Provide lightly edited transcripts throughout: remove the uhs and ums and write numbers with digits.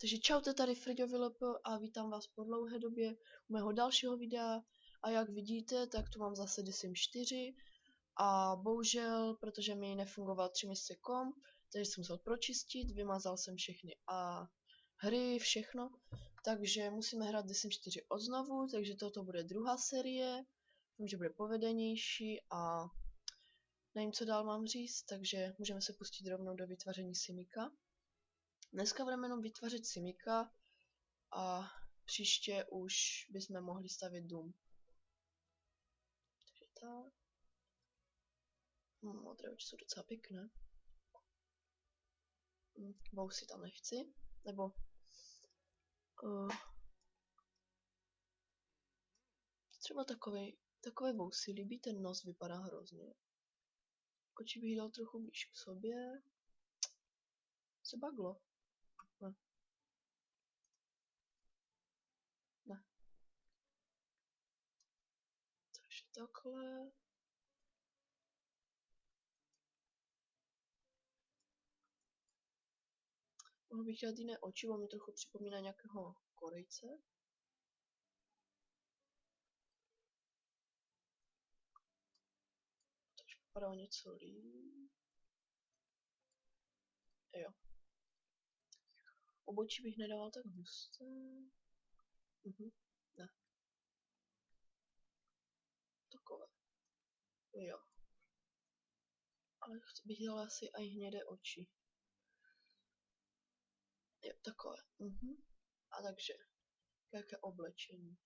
Takže čaute, tady Friďo a vítám vás po dlouhé době u mého dalšího videa. A jak vidíte, tak tu mám zase The Sims 4 a bohužel, protože mi nefungoval 3 měsíce komp, takže jsem musel pročistit, vymazal jsem všechny a hry, všechno. Takže musíme hrát The Sims 4 odznovu, takže toto bude druhá série. Doufám, že bude povedenější a nevím, co dál mám říct, takže můžeme se pustit rovnou do vytváření simika. Dneska budeme jenom vytvářet simika a příště už bychom mohli stavět dům. Takže tak. Modré oči jsou docela pěkné. Vousy tam nechci. Nebo třeba takové vousy. Líbí, ten nos vypadá hrozně. Oči bych dal trochu blíž k sobě. Se baglo. Ne. Ne. Takže takhle. Mohl bych dát jiné oči, on mi trochu připomíná nějakého Korejce. Takže vypadá něco líp. Jo. Obočí bych nedával tak husté. Ne. Takové. Jo. Ale bych dal asi i hnědé oči. Jo, takové. A takže, jaké oblečení.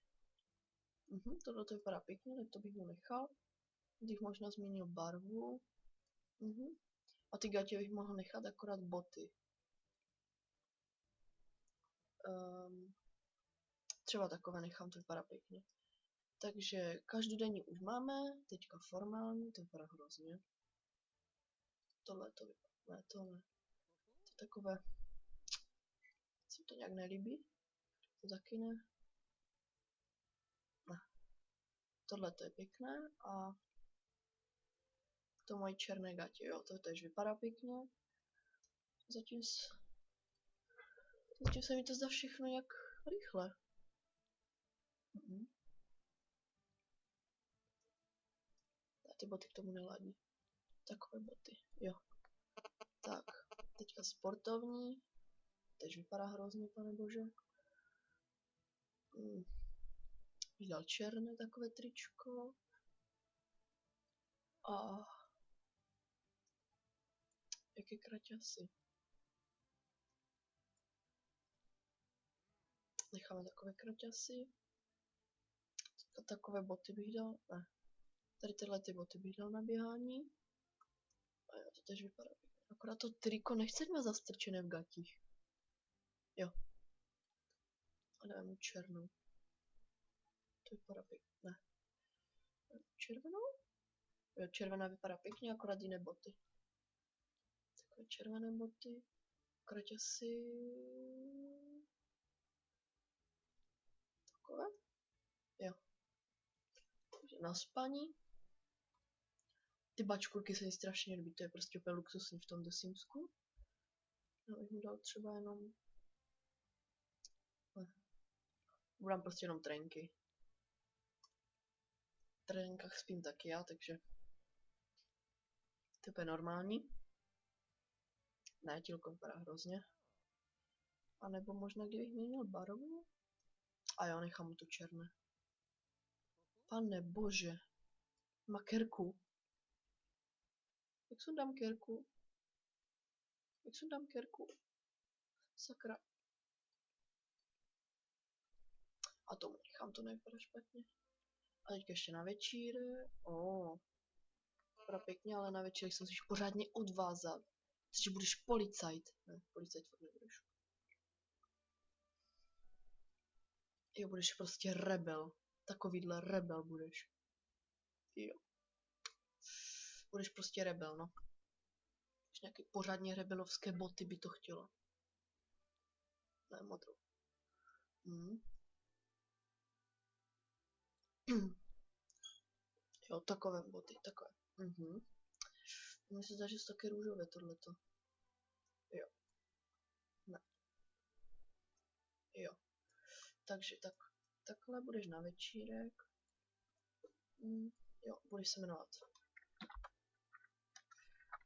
Tohle to vypadá pěkně, tak to bych mu nechal. Bych možná změnil barvu. A ty gatě bych mohl nechat akorát boty. Třeba takové nechám, to vypadá pěkně. Takže každodenní už máme, teďka formální, to vypadá hrozně. Tohle to vypadá, ne, tohle. To takové, se to nějak nelíbí. To taky ne. Ne. Tohle to je pěkné a to moje černé gatě, jo, to tež vypadá pěkně. Zatím se mi to zdá všechno jak rychle. A ty boty k tomu neladí. Takové boty, jo. Tak, teďka sportovní. Tež vypadá hrozně, pane bože. Bych dal černé takové tričko. A jaké kraťasy. Necháme takové kraťasy. A takové boty bych dal, ne. Tady tyhle ty boty bych dal na běhání. A jo, to tež vypadá pěkně. Akorát to triko nechce mít zastrčené v gatích. Jo. A dáme mu černou. To vypadá pěkně, ne. Červenou? Jo, červená vypadá pěkně, akorát jiné boty. Takové červené boty. Kraťasy. Takové? Jo. Takže na spaní. Ty bačkurky se mi strašně líbí, to je prostě úplně luxusní v tom The Simsku. Já bych mu dal třeba jenom... Budám prostě jenom trenky. V trenkách spím taky já, takže... To je normální. Ne, tílko vypadá hrozně. A nebo možná kdybych měnil barvu? A jo, nechám mu to černé. Pane bože. Má kerku. Jak sundám kerku? Jak sundám kerku? Sakra. A to nechám, to nevypadá špatně. A teď ještě na večír. Vypadá pěkně, ale na večír jsem si pořádně odvázat. Takže budeš policajt. Ne, policajt fakt nebudeš. Jo, budeš prostě rebel. Takovýhle rebel budeš. Jo. Budeš prostě rebel, no. Nějaké pořádně rebelovské boty by to chtělo. Ne, modrou. Jo, takové boty, takové. Mně se zdá, že je taky růžové tohleto. Jo. Ne. Takže takhle budeš na večírek. Jo, budeš se jmenovat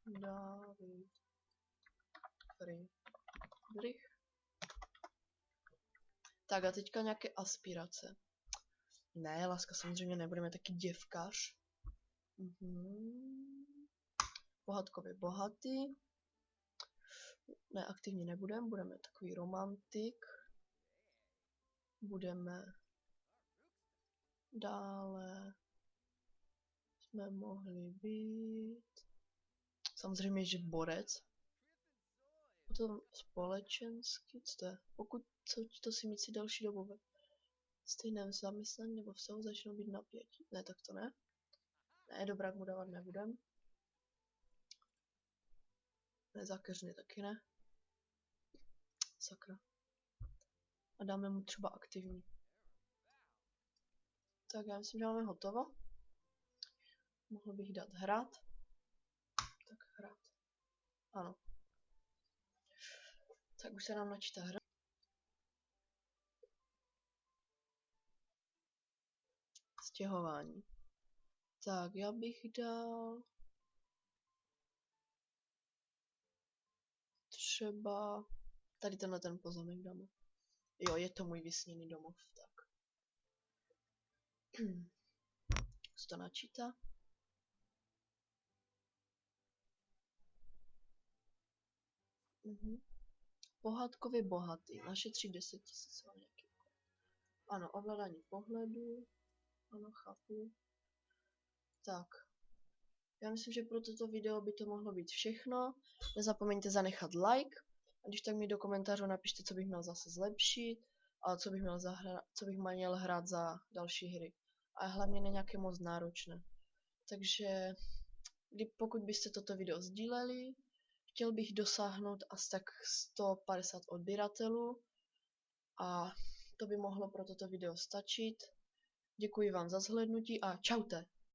David Friedrich. Tak a teďka nějaké aspirace. Ne, láska, samozřejmě nebudeme taky děvkař. Pohádkově bohatý. Ne, aktivně nebudeme, budeme takový romantik. Budeme dále jsme mohli být samozřejmě, že borec. Potom společensky, co to je? Pokud to si myslí další dobu ve stejném zaměstnání nebo vztahu začnou být napětí. Ne, tak to ne. Ne, dobrák mu dávat nebudem. Ne, zákeřný taky ne. Sakra. A dáme mu třeba aktivní. Tak já myslím, že máme hotovo. Mohl bych dát hrát. Tak hrát. Ano. Tak už se nám načítá hra. Stěhování. Tak já bych dal třeba tady tenhle ten pozemek dáme. Jo, je to můj vysněný domov. Tak. Co to načítá? Pohádkově bohatý. Našetří 10 000 nějaký. Ano, ovládání pohledu. Ano, chápu. Tak. Já myslím, že pro toto video by to mohlo být všechno. Nezapomeňte zanechat like. A když tak mi do komentářů napište, co bych měl zase zlepšit. A co bych měl hrát za další hry. A hlavně ne nějaké moc náročné. Takže pokud byste toto video sdíleli, chtěl bych dosáhnout asi tak 150 odběratelů a to by mohlo pro toto video stačit. Děkuji vám za zhlédnutí a čaute!